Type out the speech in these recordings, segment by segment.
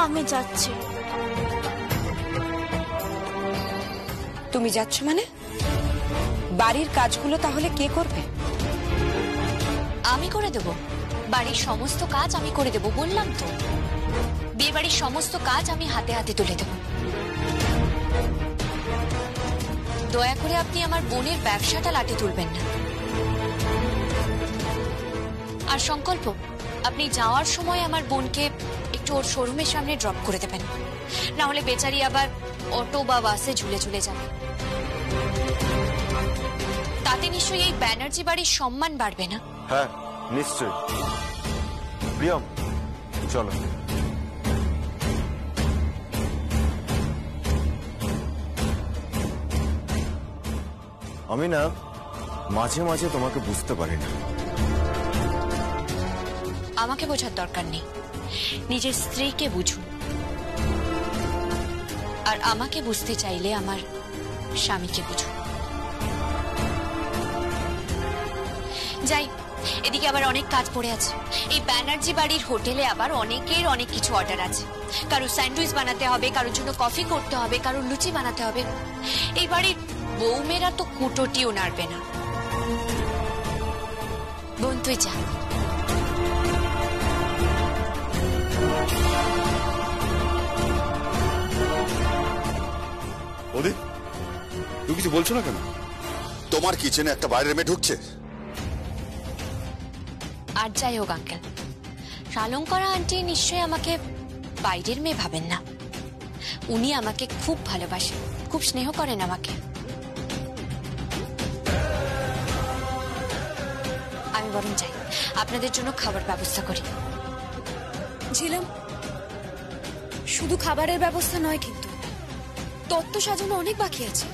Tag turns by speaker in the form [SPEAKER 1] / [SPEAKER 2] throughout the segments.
[SPEAKER 1] আমি যাচ্ছি।
[SPEAKER 2] তুমি যাচ্ছ মানে? বাড়ির কাজগুলো তাহলে কে করবে?
[SPEAKER 3] আমি করে দেব। বাড়ির সমস্ত কাজ আমি করে দেব, বললাম তো। বিয়ে বাড়ির সমস্ত কাজ আমি হাতে হাতে তুলে দেব। দয়া করে আপনি আমার বোনের ব্যবসাটা লাটে তুলবেন না। আর সংকল্প, আপনি যাওয়ার সময় আমার বোনকে একটু ওর শোরুমের সামনে ড্রপ করে দেবেন, না হলে বেচারি আবার অটো বা বাসে ঝুলে ঝুলে যাবে। তাতে নিশ্চয়ই এই ব্যানার্জি বাড়ির সম্মান বাড়বে না?
[SPEAKER 4] হ্যাঁ নিশ্চয়ই। প্রিয়ম চলো। আমি না মাঝে মাঝে তোমাকে বুঝতে পারি না।
[SPEAKER 3] আমাকে বোঝার দরকার নেই, নিজের স্ত্রীকে বুঝুন। আর আমাকে বুঝতে চাইলে আমার স্বামীকে বুঝুন। যাই, এদিকে আবার অনেক কাজ পড়ে আছে। এই ব্যানার্জি বাড়ির হোটেলে আবার অনেকের অনেক কিছু অর্ডার আছে। কারো স্যান্ডউইচ বানাতে হবে, কারোর জন্য কফি করতে হবে, কারোর লুচি বানাতে হবে। এই বাড়ির বৌমেরা তো কুটোটিও নাড়বে না। বোন তুই যা।
[SPEAKER 5] ওদি, তুমি কিছু বলছো না কেন? তোমার কিচেনে একটা বাইরের মেয়ে ঢুকছে।
[SPEAKER 3] আর যাই হোক আঙ্কেল, শালঙ্করা আন্টি নিশ্চয়ই আমাকে বাইরের মেয়ে ভাবেন না। উনি আমাকে খুব ভালোবাসেন, খুব স্নেহ করেন আমাকে। আমি বরং যাই, আপনাদের জন্য খাবার ব্যবস্থা করি।
[SPEAKER 6] ঝিলাম, শুধু খাবারের ব্যবস্থা নয়, কিন্তু তত্ত্ব সাজানো অনেক বাকি আছে।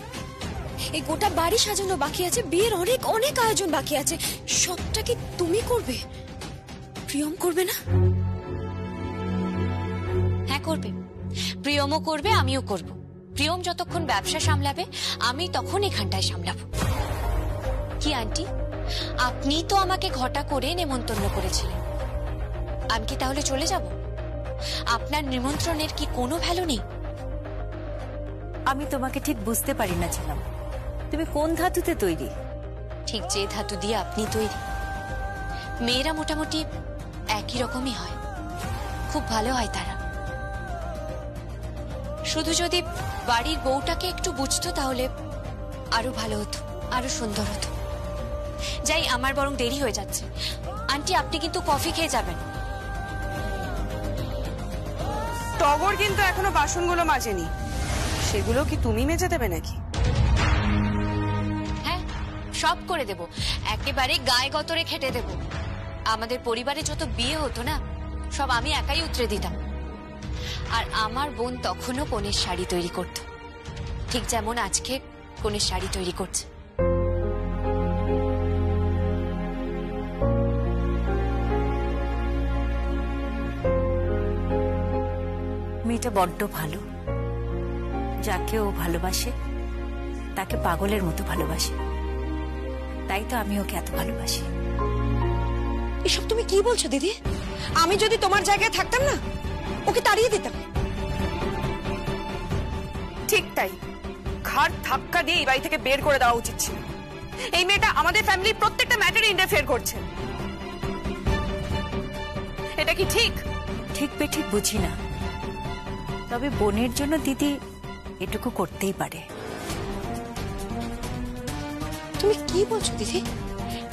[SPEAKER 6] এই গোটা বাড়ি সাজানো বাকি আছে, বিয়ের অনেক অনেক আয়োজন বাকি আছে। সবটা কি তুমি করবে? প্রিয়ম করবে না?
[SPEAKER 3] হ্যাঁ করবে, প্রিয়মও করবে, আমিও করব। প্রিয়ম যতক্ষণ ব্যবসা সামলাবে, আমি তখন এখানটায় সামলাবো। কি আন্টি, আপনি তো আমাকে ঘটা করে নেমন্তন্ন করেছিলেন, আমি কি তাহলে চলে যাব? আপনার নিমন্ত্রণের কি কোনো ভ্যালু নেই?
[SPEAKER 2] আমি তোমাকে ঠিক বুঝতে পারি না ছিলাম, তুমি কোন ধাতুতে তৈরি?
[SPEAKER 3] ঠিক যে ধাতু দিয়ে আপনি তৈরি। মেয়েরা মোটামুটি একই রকমই হয়, খুব ভালো হয় তারা। শুধু যদি বাড়ির বউটাকে একটু বুঝতো তাহলে আরো ভালো হতো, আরো সুন্দর হতো। যাই, আমার বরং দেরি হয়ে যাচ্ছে। আন্টি আপনি কিন্তু কফি খেয়ে যাবেন।
[SPEAKER 7] টগর কিন্তু এখনো বাসনগুলো মাজেনি, সেগুলো কি তুমি মেজে দেবে নাকি?
[SPEAKER 3] হ্যাঁ, সব করে দেব, একেবারে গায়ে গতরে খেটে দেব। আমাদের পরিবারে যত বিয়ে হতো না, সব আমি একাই উতরে দিতাম। আর আমার বোন তখনও কনের শাড়ি তৈরি করত, ঠিক যেমন আজকে কনের শাড়ি তৈরি করছে।
[SPEAKER 2] মেয়েটা বড্ড ভালো, যাকে ও ভালোবাসে তাকে পাগলের মতো ভালোবাসে। তাই তো আমি ওকে এত ভালোবাসি।
[SPEAKER 6] এসব তুমি কি বলছো দিদি? আমি যদি তোমার জায়গায় থাকতাম না, ওকে তাড়িয়ে দিতাম।
[SPEAKER 7] ঠিক তাই, ঘাড় ধাক্কা দিয়ে এই বাড়ি থেকে বের করে দেওয়া উচিত ছিল। এই মেয়েটা আমাদের ফ্যামিলির প্রত্যেকটা ম্যাটারে ইন্টারফেয়ার করছে। এটা কি ঠিক?
[SPEAKER 2] ঠিক বেঠিক বুঝি না, তবে বোনের জন্য দিদি এটুকু করতেই পারে।
[SPEAKER 6] তুমি কি বলছো দিদি?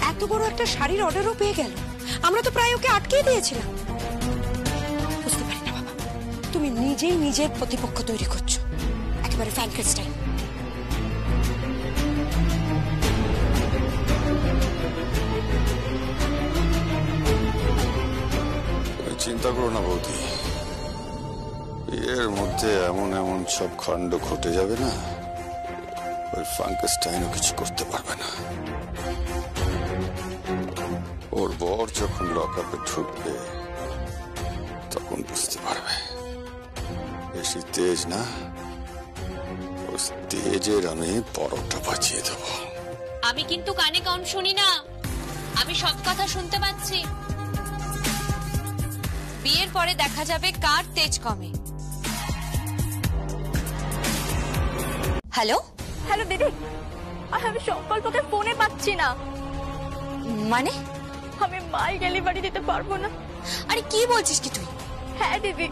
[SPEAKER 6] এত বড় একটা শাড়ির অর্ডারও পেয়ে গেল, আমরা তো প্রায় ওকে আটকে দিয়েছিলাম। বুঝতে পারি না বাবা, তুমি নিজেই নিজের প্রতিপক্ষ তৈরি করছো, একেবারে ফ্র্যাঙ্কেনস্টাইন।
[SPEAKER 5] চিন্তা করো না বৌদি, এর মধ্যে এমন এমন সব কাণ্ড ঘটে যাবে না, ওই ফ্র্যাঙ্কেনস্টাইনও কিছু করতে পারবে না। ওর বর যখন লকআপে ঢুকবে তখন বুঝতে পারবে। বেশি তেজ না, ওই তেজের আমি পরোটা বাঁচিয়ে দেব।
[SPEAKER 3] আমি কিন্তু কানে কম শুনি না, আমি সব কথা শুনতে পাচ্ছি। বিয়ের পরে দেখা যাবে কার তেজ কমে। হ্যালো
[SPEAKER 6] হ্যালো দিদি, আমি সংকল্পকে ফোনে পাচ্ছি না।
[SPEAKER 3] মানে?
[SPEAKER 6] আমি মাল ডেলিভারি দিতে পারবো না।
[SPEAKER 3] আরে কি বলছিস কি তুই?
[SPEAKER 6] হ্যাঁ দিদি,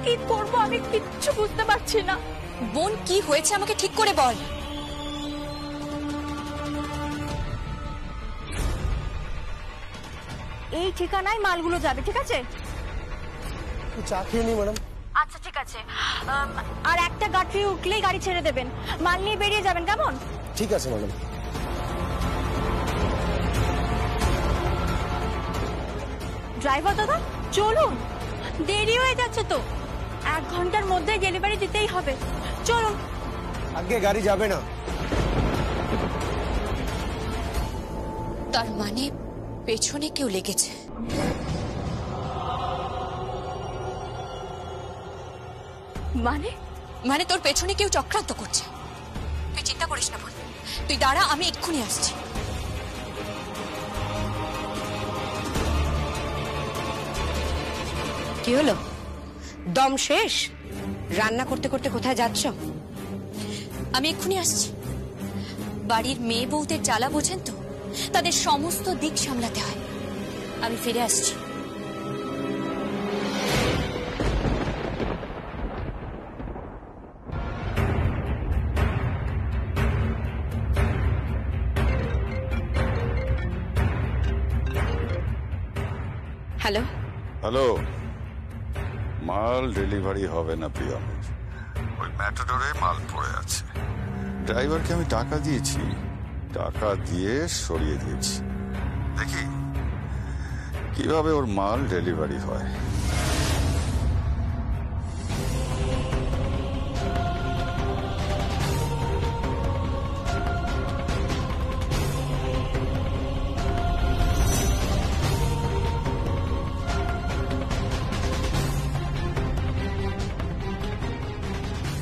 [SPEAKER 6] কি করবো আমি কিচ্ছু বুঝতে পারছি না।
[SPEAKER 3] বোন কি হয়েছে আমাকে ঠিক করে বল।
[SPEAKER 6] এই ঠিকানায় মালগুলো যাবে, ঠিক আছে?
[SPEAKER 1] চা খেয়ে নি ম্যাডাম।
[SPEAKER 6] আচ্ছা ঠিক আছে, আর একটা গাড়ি উঠলেই গাড়ি ছেড়ে দেবেন, মাল নিয়ে বেরিয়ে যাবেন, কেমন?
[SPEAKER 1] ঠিক আছে ম্যাডাম।
[SPEAKER 6] ড্রাইভার দাদা চলুন, দেরি হয়ে যাচ্ছে তো, 1 ঘন্টার মধ্যে ডেলিভারি দিতেই হবে, চলুন।
[SPEAKER 1] আগে গাড়ি যাবে না।
[SPEAKER 3] তার মানে পেছনে কেউ লেগেছে।
[SPEAKER 6] মানে?
[SPEAKER 3] মানে তোর পেছনে কেউ চক্রান্ত করছে। তুই চিন্তা করিস না বোন, তুই দাঁড়া, আমি এক্ষুনি আসছি।
[SPEAKER 8] কি হলো, দম শেষ? রান্না করতে করতে কোথায় যাচ্ছ?
[SPEAKER 3] আমি এক্ষুনি আসছি। বাড়ির মেয়ে বউদের জ্বালা বোঝেন তো, তাদের সমস্ত দিক সামলাতে হয়। আমি ফিরে আসছি।
[SPEAKER 8] হ্যালো,
[SPEAKER 5] হ্যালো, মাল ডেলিভারি হবে না প্রিয়মের। ওই ম্যাটাডোরে মাল পড়ে আছে। ড্রাইভারকে আমি টাকা দিয়েছি, টাকা দিয়ে সরিয়ে দিয়েছি। দেখি কিভাবে ওর মাল ডেলিভারি হয়।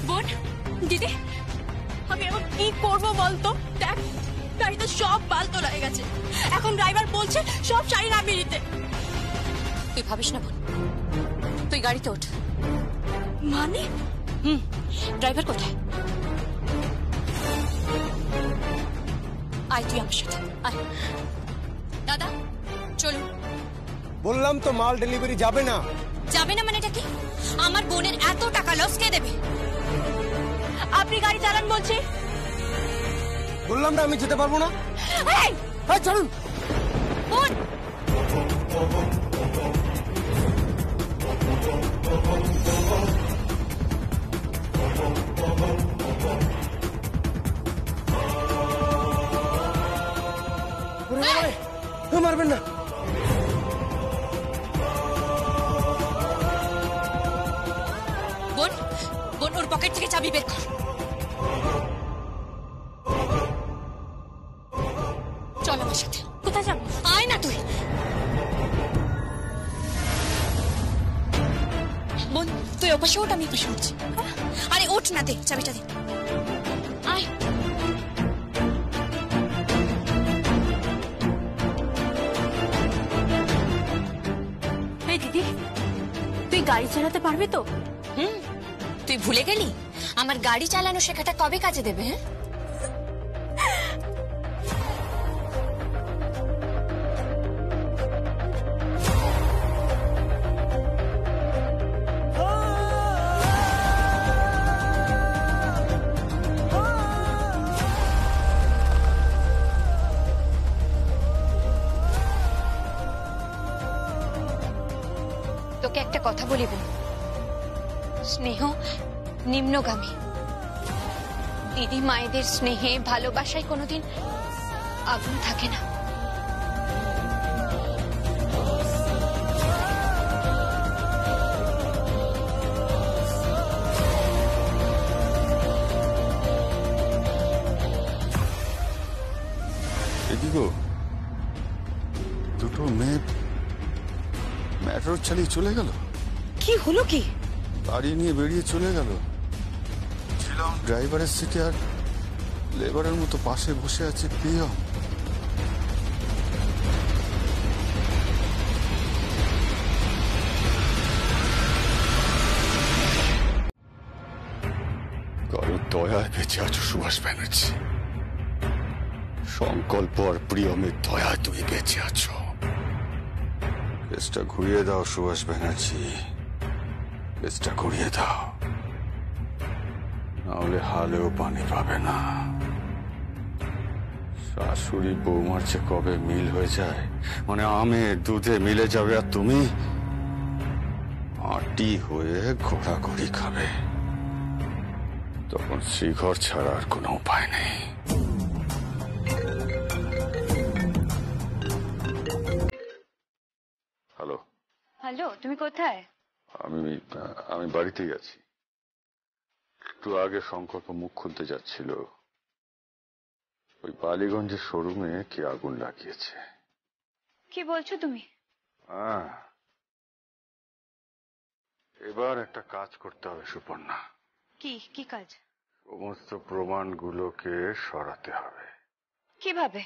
[SPEAKER 6] বোন, দিদি, আমি এখন কি করবো বলতো? দেখ, গাড়িতে সব বাল তোলা হয়ে গেছে, এখন ড্রাইভার বলছে সব শাড়ি নামিয়ে দিতে।
[SPEAKER 3] তুই ভাবিস না বোন, তুই গাড়িতে ওঠ।
[SPEAKER 6] মানে?
[SPEAKER 3] ড্রাইভার কোথায়? আয় তুই আমার সাথে আয়। দাদা চলুন।
[SPEAKER 1] বললাম তো মাল ডেলিভারি যাবে না।
[SPEAKER 3] যাবে না মানেটা কি? আমার বোনের এত টাকা লস কে দেবে?
[SPEAKER 6] আপনি গাড়ি চালান বলছি।
[SPEAKER 1] বললাম না আমি যেতে পারবো না।
[SPEAKER 6] এই,
[SPEAKER 1] হ্যাঁ চলুন।
[SPEAKER 3] বোন
[SPEAKER 1] মারবেন না।
[SPEAKER 3] বোন বোন ওর পকেট থেকে চাবি বের কর। চল আমার সাথে।
[SPEAKER 6] কোথায় যাব?
[SPEAKER 3] আয় না তুই। বোন তুই ওপাশে ওঠ, আমি এপাশে উঠছি। আরে ওঠ না, দে চাবিটা দে। আয়।
[SPEAKER 6] এই দিদি, তুই গাড়ি চালাতে পারবি তো?
[SPEAKER 3] তুই ভুলে গেলি আমার গাড়ি চালানো শেখাটা কবে কাজে দেবে? হ্যাঁ তোকে একটা কথা বলিব, স্নেহ নিম্নগামী। দিদি মায়েদের স্নেহে ভালোবাসায় কোনোদিন আগুন থাকে না।
[SPEAKER 5] এদিগো দুটো মেয়ে ম্যাটার চালিয়ে চলে গেল।
[SPEAKER 8] কি হলো কি?
[SPEAKER 5] গাড়ি নিয়ে বেরিয়ে চলে গেল। ছিলাম ড্রাইভারের সিটে আর লেবারের মতো পাশে বসে আছে প্রিয়। কারোর দয়ায় বেঁচে আছো সুভাষ ব্যানার্জি। সংকল্প আর প্রিয়মের দয়ায় তুমি বেঁচে আছো। কেসটা ঘুরিয়ে দাও সুভাষ ব্যানার্জি, কেসটা ঘুরিয়ে দাও, নাহলে হালেও পানি পাবে না। শাশুড়ি বৌমার চেয়ে কবে মিল হয়ে যায়, মানে আমের দুধে মিলে যাবে, আর তুমি আটি হয়ে ঘোরাঘুরি খাবে। তখন শ্রীঘর ছাড়া আর কোনো উপায় নেই। হ্যালো।
[SPEAKER 3] হ্যালো, তুমি কোথায়?
[SPEAKER 5] আমি বাড়িতেই আছি। একটু আগে সংকল্প মুখ খুলতে যাচ্ছিল। ওই বালিগঞ্জের শোরুমে কে আগুন লাগিয়েছে।
[SPEAKER 3] কি বলছো তুমি?
[SPEAKER 5] এবার একটা কাজ করতে হবে সুপর্ণা।
[SPEAKER 3] কি কাজ?
[SPEAKER 5] সমস্ত প্রমাণগুলোকে সরাতে হবে।
[SPEAKER 3] কিভাবে?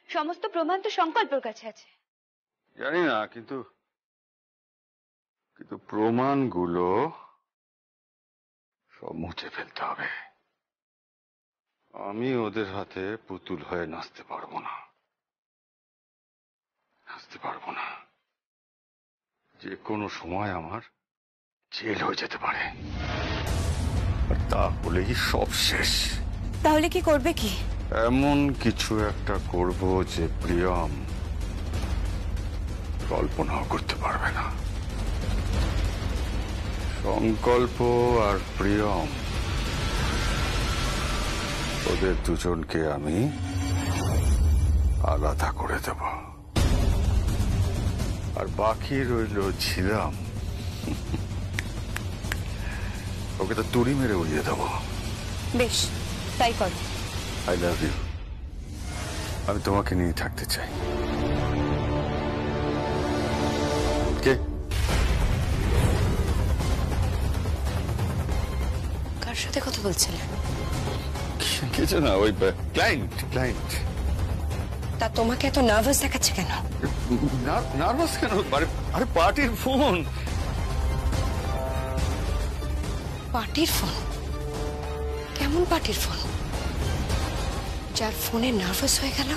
[SPEAKER 3] সমস্ত প্রমাণ তো সংকল্পের কাছে আছে।
[SPEAKER 5] জানি না, কিন্তু প্রমাণগুলো সব মুছে ফেলতে হবে। আমি ওদের হাতে পুতুল হয়ে নাচতে পারবো না। যে কোনো সময় আমার জেল হয়ে যেতে পারে, আর তাহলেই সব শেষ।
[SPEAKER 3] তাহলে কি করবে? কি
[SPEAKER 5] এমন কিছু একটা করব যে প্রিয়ম কল্পনাও করতে পারবে না। সংকল্প আর প্রিয়ম, ওদের দুজনকে আমি আলাদা করে দেব, আর বাকি রইল ছিলাম, ওকে তো তুড়ি মেরে উড়িয়ে দেব।
[SPEAKER 3] বেশ, তাই করো।
[SPEAKER 5] I love you. আমি তোমাকে নিয়ে থাকতে চাই। কে?
[SPEAKER 8] কার সাথে কথা বলছিলে?
[SPEAKER 5] কিছু না, ওই ক্লায়েন্ট।
[SPEAKER 8] তা তোমাকে এত নার্ভাস দেখাচ্ছে কেন?
[SPEAKER 5] নার্ভাস কেন? আরে পার্টির ফোন।
[SPEAKER 8] পার্টির ফোন? কেমন পার্টির ফোন যার ফোনে নার্ভাস হয়ে গেল?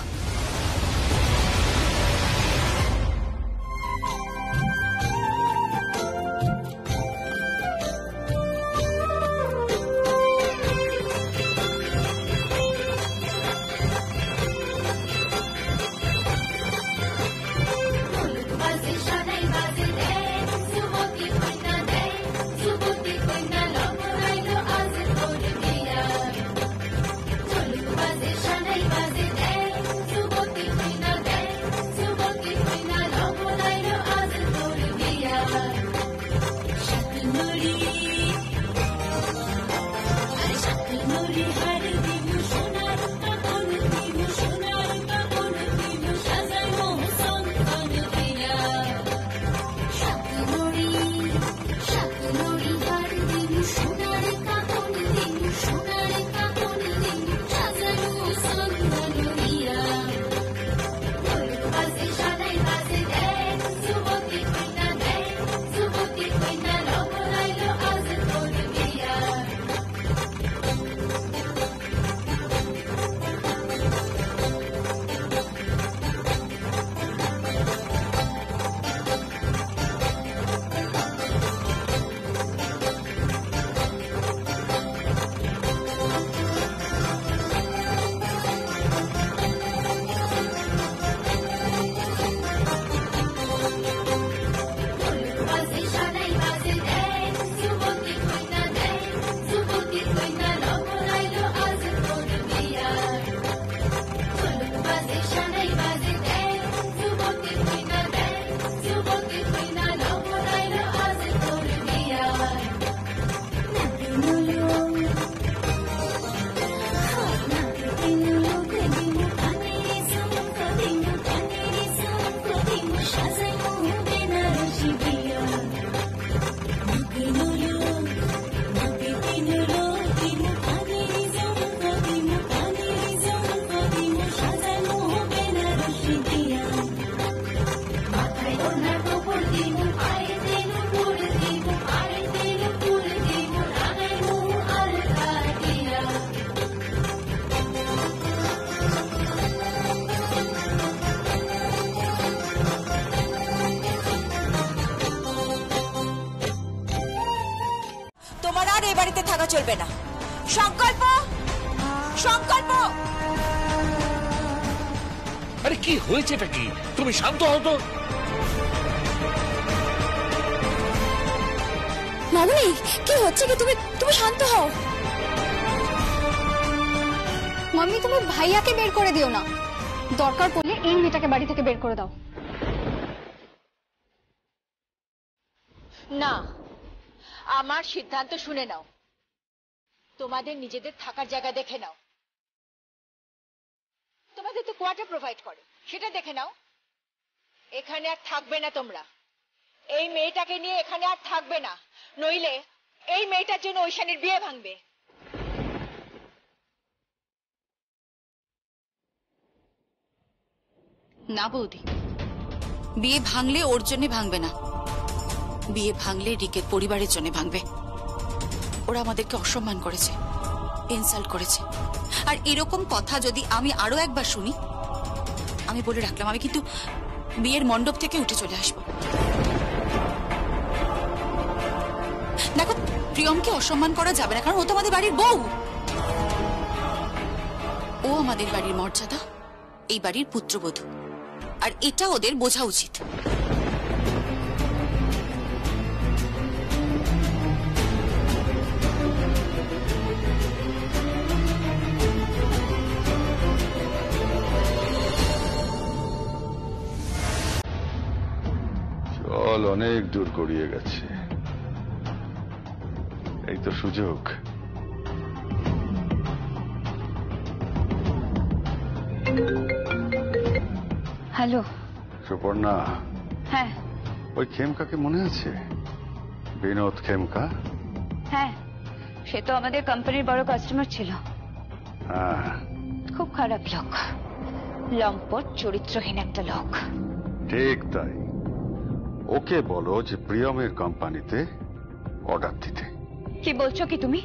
[SPEAKER 2] চলবে না। সংকল্প, সংকল্প।
[SPEAKER 9] আরে কি হয়েছেটা কি? তুমি শান্ত হও তো।
[SPEAKER 6] মামনি কি হচ্ছে কি? তুমি তুমি শান্ত হও।
[SPEAKER 10] মাম্মি তুমি ভাইয়াকে বের করে দিও না, দরকার পড়লে এই মেয়েটাকে বাড়ি থেকে বের করে দাও।
[SPEAKER 2] না, আমার সিদ্ধান্ত শুনে নাও। তোমাদের নিজেদের থাকার জায়গা দেখে নাও। তোমাদের তো কোয়ার্টার প্রোভাইড করে, সেটা দেখে নাও। এখানে আর থাকবে না তোমরা। এই মেয়েটাকে নিয়ে এখানে আর থাকবে না, নইলে এই মেয়েটার জন্য ঐশানীর বিয়ে ভাঙবে।
[SPEAKER 11] না বৌদি, বিয়ে ভাঙলে ওর জন্য ভাঙবে না, বিয়ে ভাঙলে রিকের পরিবারের জন্য ভাঙবে। ওরা আমাদেরকে অসম্মান করেছে, ইনসাল্ট করেছে, আর এরকম কথা যদি আমি আরো একবার শুনি, আমি বলে রাখলাম আমি কিন্তু বিয়ের মণ্ডপ থেকে উঠে চলে আসবো। দেখো, প্রিয়মকে অসম্মান করা যাবে না, কারণ ও তো আমাদের বাড়ির বউ। ও আমাদের বাড়ির মর্যাদা, এই বাড়ির পুত্রবধূ, আর এটা ওদের বোঝা উচিত।
[SPEAKER 5] চল, অনেক দূর গড়িয়ে গেছে, এই তো সুযোগ।
[SPEAKER 10] হ্যালো
[SPEAKER 5] সুপর্ণা,
[SPEAKER 10] হ্যাঁ
[SPEAKER 5] ওই খেমকাকে মনে আছে? বিনোদ খেমকা।
[SPEAKER 10] হ্যাঁ, সে তো আমাদের কোম্পানির বড় কাস্টমার ছিল।
[SPEAKER 5] হ্যাঁ,
[SPEAKER 10] খুব খারাপ লোক, লম্পট চরিত্রহীন একটা লোক।
[SPEAKER 5] ঠিক তাই। ওকে বলো যে প্রিয়মের কোম্পানিতে অর্ডার দিতে।
[SPEAKER 10] কি বলছো কি তুমি?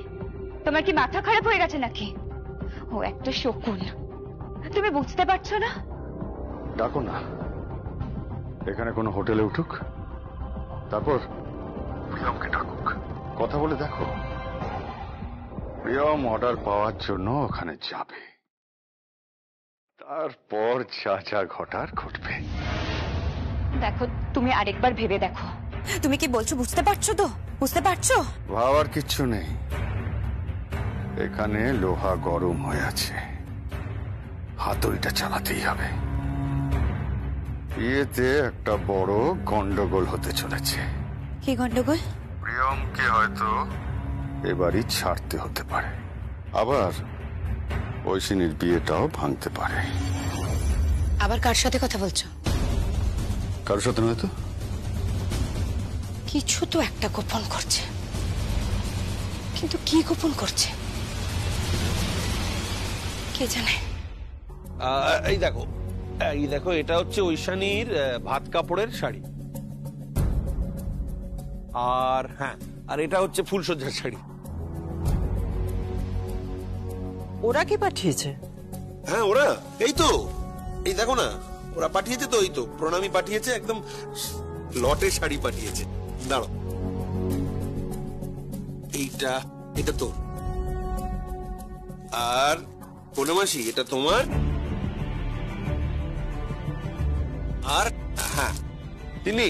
[SPEAKER 10] তোমার কি মাথা খারাপ হয়ে গেছে নাকি? ও একটা শকুন, তুমি বুঝতে পারছো না?
[SPEAKER 5] ডাকো না, এখানে কোনো হোটেলে উঠুক, তারপর প্রিয়মকে ডাকুক, কথা বলে দেখো। প্রিয়ম অর্ডার পাওয়ার জন্য ওখানে যাবে, তারপর যা যা ঘটার ঘটবে।
[SPEAKER 10] দেখো, তুমি আরেকবার ভেবে দেখো।
[SPEAKER 2] তুমি কি বলছো বুঝতে পারছো তো? বুঝতে পারছো?
[SPEAKER 5] ভাবার কিচ্ছু নেই, এখানে লোহা গরম হয়ে আছে, হাতুড়িটা চালাতেই হবে। বিয়েতে একটা বড় গন্ডগোল হতে চলেছে।
[SPEAKER 2] কি গন্ডগোল?
[SPEAKER 5] প্রিয়মকে হয়তো এবারই ছাড়তে হতে পারে, আবার ঐশিনীর বিয়েটাও ভাঙতে পারে।
[SPEAKER 8] আবার কার সাথে কথা বলছো?
[SPEAKER 5] কারোর সাথে নয় তো?
[SPEAKER 8] কিছু তো একটা গোপন করছে, কিন্তু কি গোপন করছে কে জানে।
[SPEAKER 9] এই দেখো, এই দেখো, এটা হচ্ছে ঐশানীর ভাত কাপড়ের শাড়ি, আর হ্যাঁ, আর এটা হচ্ছে ফুলসজ্জার শাড়ি।
[SPEAKER 12] ওরা কি পাঠিয়েছে?
[SPEAKER 9] হ্যাঁ, ওরা এই তো, এই দেখো না, ওরা পাঠিয়েছে তো, এই তো প্রণামী পাঠিয়েছে, একদম লটে শাড়ি পাঠিয়েছে। দাঁড়ো, এইটা, এটা তো, আর পূর্ণমাসী এটা তোমার, আর হ্যাঁ তিনি,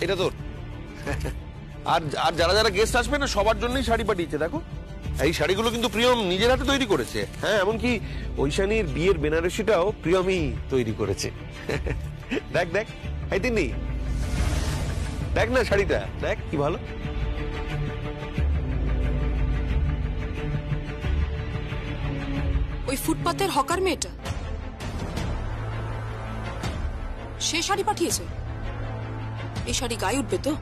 [SPEAKER 9] এটা তোর। আর আর যারা যারা গেস্ট আসবে না, সবার জন্যই শাড়ি পাঠিয়েছে। দেখো, এই শাড়িগুলো কিন্তু প্রিয়ম নিজের হাতে তৈরি করেছে। হ্যাঁ, এমনকি ঐশানীর বিয়ের বেনারসিটাও প্রিয়মই তৈরি করেছে। দেখ দেখ, এই তিনি, দেখ না শাড়িটা, দেখ কি ভালো।
[SPEAKER 11] ওই ফুটপাতের হকার মেয়েটা সে শাড়ি পাঠিয়েছে? এই শাড়ি গায়ে উঠবে তো?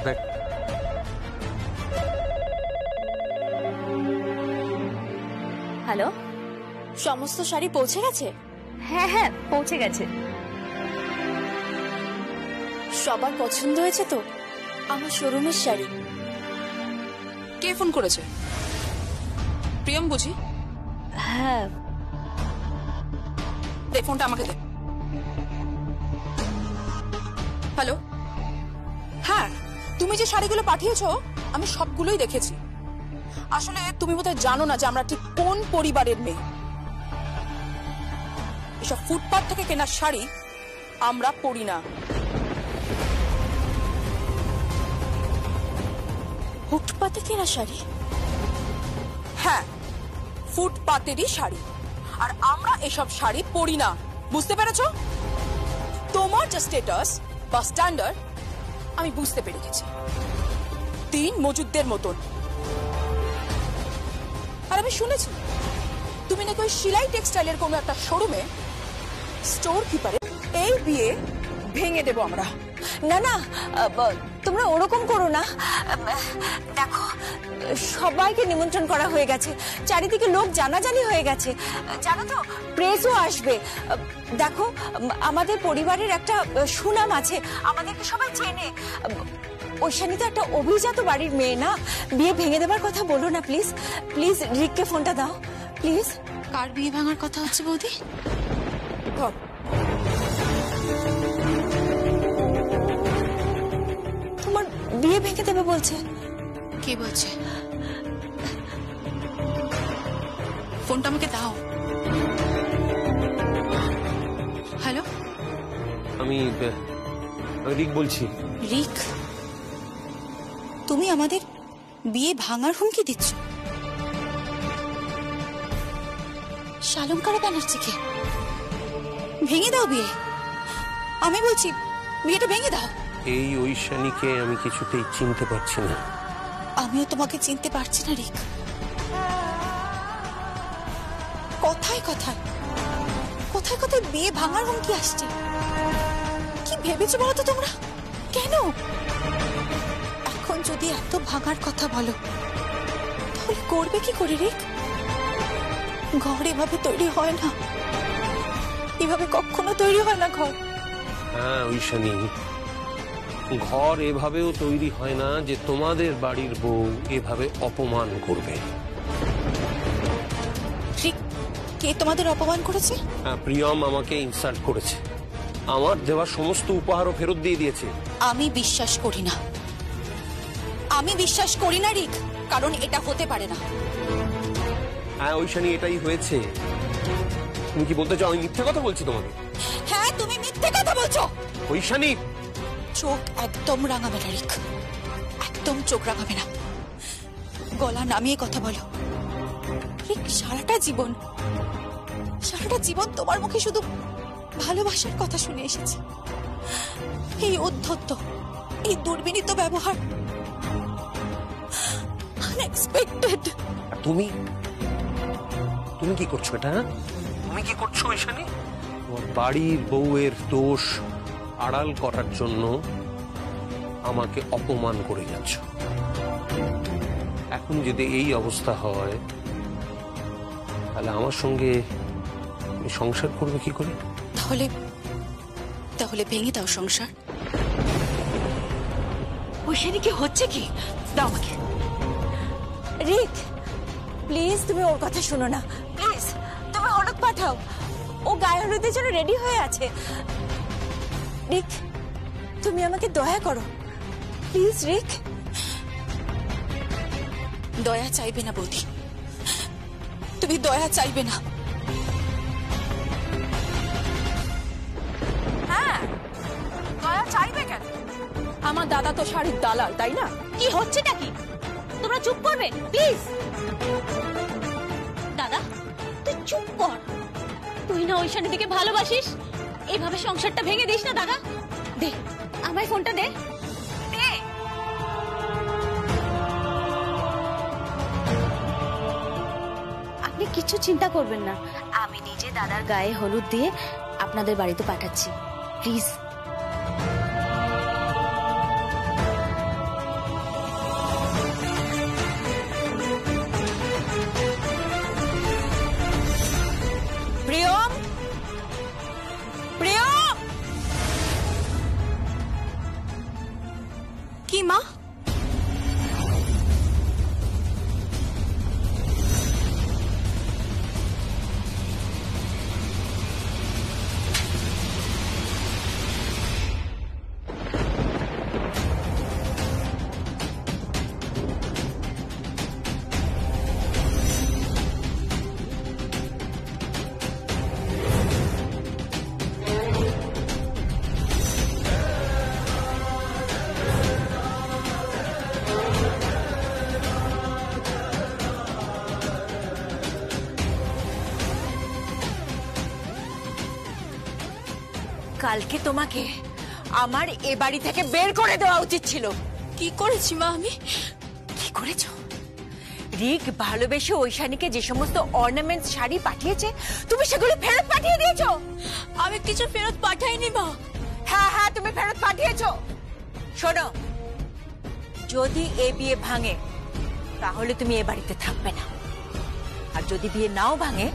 [SPEAKER 9] দেখ,
[SPEAKER 6] হ্যালো, সমস্ত শাড়ি পৌঁছে গেছে? হ্যাঁ হ্যাঁ, পৌঁছে গেছে। সবার পছন্দ হয়েছে তো আমার শোরুমের শাড়ি?
[SPEAKER 11] কে ফোন করেছে? প্রিয়ম বুঝি?
[SPEAKER 6] হ্যাঁ।
[SPEAKER 11] দে ফোনটা আমাকে দে। হ্যালো, হ্যাঁ
[SPEAKER 13] তুমি যে শাড়িগুলো পাঠিয়েছো আমি সবগুলোই দেখেছি। আসলে তুমি বোধহয় জানো না যে আমরা ঠিক কোন পরিবারের মেয়ে। এসব ফুটপাথ থেকে কেনা শাড়ি আমরা পরি না।
[SPEAKER 6] ফুটপাতে কেনা শাড়ি?
[SPEAKER 13] হ্যাঁ, ফুটপাতেরই শাড়ি। আর আমরা এসব শাড়ি পরি না, বুঝতে পেরেছো? তোমার যে স্ট্যাটাস বা স্ট্যান্ডার্ড আমি বুঝতে পেরে গেছি, দিন মজুদদের মতন। আর আমি শুনেছি তুমি নাকি ওই সিলাই টেক্সটাইলের কোনো একটা শোরুমে স্টোর কিপারে। এই বিয়ে ভেঙে দেবো আমরা।
[SPEAKER 2] না না, তোমরা ওরকম করো না। দেখো, সবাইকে নিমন্ত্রণ করা হয়ে গেছে, চারিদিকে লোক জানাজানি হয়ে গেছে, জানো তো প্রেসও আসবে। দেখো, আমাদের পরিবারের একটা সুনাম আছে, আমাদেরকে সবাই চেনে। ঐশানী তো একটা অভিজাত বাড়ির মেয়ে না, বিয়ে ভেঙে দেবার কথা বলো না প্লিজ। প্লিজ রিককে ফোনটা দাও প্লিজ।
[SPEAKER 11] কার বিয়ে ভাঙার কথা হচ্ছে বৌদি?
[SPEAKER 2] তোমার বিয়ে ভেঙে দেবে বলছে।
[SPEAKER 11] কে বলছে? ফোনটা আমাকে দাও। হ্যালো,
[SPEAKER 14] আমি রিক বলছি।
[SPEAKER 11] রিক, তুমি আমাদের বিয়ে ভাঙার হুমকি দিচ্ছ? শালঙ্কারা ব্যানার্জিকে ভেঙে দাও বিয়ে। আমি বলছি বিয়েটা ভেঙে দাও।
[SPEAKER 14] এই ঐশানীকে আমি কিছুতেই চিনতে পারছি না।
[SPEAKER 11] আমিও তোমাকে চিনতে পারছি না রিক। কথায় কথায় কোথায় কোথায় বিয়ে ভাঙার হুমকি আসছে। কি ভেবেছো বলো তো তোমরা? কেন এখন যদি এত ভাঙার কথা বলো তাহলে করবে কি করে রিক? ঘর এভাবে তৈরি হয় না, এভাবে কখনো তৈরি হয় না ঘর।
[SPEAKER 14] হ্যাঁ ঐশানী, ঘর এভাবেও তৈরি হয় না যে তোমাদের বাড়ির বউ এভাবে অপমান করবে।
[SPEAKER 11] ঠিক, কে তোমাদের অপমান করেছে?
[SPEAKER 14] হ্যাঁ, প্রিয়ম আমাকে ইনসাল্ট করেছে, আমার দেওয়া সমস্ত উপহারও ফেরত দিয়ে দিয়েছে।
[SPEAKER 11] আমি বিশ্বাস করি না, আমি বিশ্বাস করি না রিক, কারণ এটা হতে পারে না।
[SPEAKER 14] হ্যাঁ ঐশানী, এটাই হয়েছে। তুমি কি বলতে চাও আমি মিথ্যে কথা বলছি তোমাকে?
[SPEAKER 11] হ্যাঁ, তুমি মিথ্যে কথা বলছো
[SPEAKER 14] ঐশানী।
[SPEAKER 11] চোখ একদম রাঙাবে না রিক, একদম চোখ রাঙাবে না। গলা নামিয়ে কথা বলো রিক। সারাটা জীবন তোমার মুখে শুধু ভালোবাসার কথা শুনে এসেছি। এই উদ্ধত্ত, এই দুর্বিনীত ব্যবহার, আনএক্সপেক্টেড।
[SPEAKER 14] তুমি তুমি কি করছো এটা? তুমি কি করছো ঐশানী? তোমার বাড়ির বউয়ের দোষ আড়াল করার জন্য আমাকে অপমান করে যাচ্ছ। এখন যদি এই অবস্থা হয় তাহলে আমার সঙ্গে সংসার করবে কি করে?
[SPEAKER 11] তাহলে ভেঙে দাও সংসার।
[SPEAKER 2] ঐশানী কি হচ্ছে কি? দাও আমাকে। রিক প্লিজ, তুমি ওর কথা শোনো না প্লিজ। তুমি হলুদ পাঠাও, ও গায়ে হলুদের জন্য রেডি হয়ে আছে। রিক, তুমি আমাকে দয়া করো প্লিজ। রিক,
[SPEAKER 11] দয়া চাইবে না বৌদি, তুমি দয়া চাইবে না।
[SPEAKER 13] হ্যাঁ, দয়া চাইবে কেন? আমার দাদা তো শাড়ির দালাল, তাই না?
[SPEAKER 3] কি হচ্ছেটা কি? তোমরা চুপ করবে প্লিজ। দাদা তুই চুপ কর। তুই না ঐশানী দিকে ভালোবাসিস, এইভাবে সংসারটা ভেঙে দিস না দাদা। দে আমায় ফোনটা দে। আপনি কিছু চিন্তা করবেন না, আমি নিজে দাদার গায়ে হলুদ দিয়ে আপনাদের বাড়িতে পাঠাচ্ছি, প্লিজ।
[SPEAKER 2] প্রিয়ম, প্রিয়ম।
[SPEAKER 11] কি মা?
[SPEAKER 2] কালকে তোমাকে আমার এ বাড়ি থেকে বের করে দেওয়া উচিত ছিল।
[SPEAKER 6] কি করেছি মা আমি?
[SPEAKER 2] কি করেছো? রিক ভালোবেসে ঐশানীকে যে সমস্ত অর্নামেন্টস শাড়ি পাঠিয়েছে তুমি সেগুলো ফেরত পাঠিয়ে দিয়েছো।
[SPEAKER 6] আমি কিছু ফেরত পাঠাইনি মা।
[SPEAKER 2] হ্যাঁ হ্যাঁ, তুমি ফেরত পাঠিয়েছো। শোনো, যদি এ বিয়ে ভাঙে তাহলে তুমি এ বাড়িতে থাকবে না, আর যদি বিয়ে নাও ভাঙে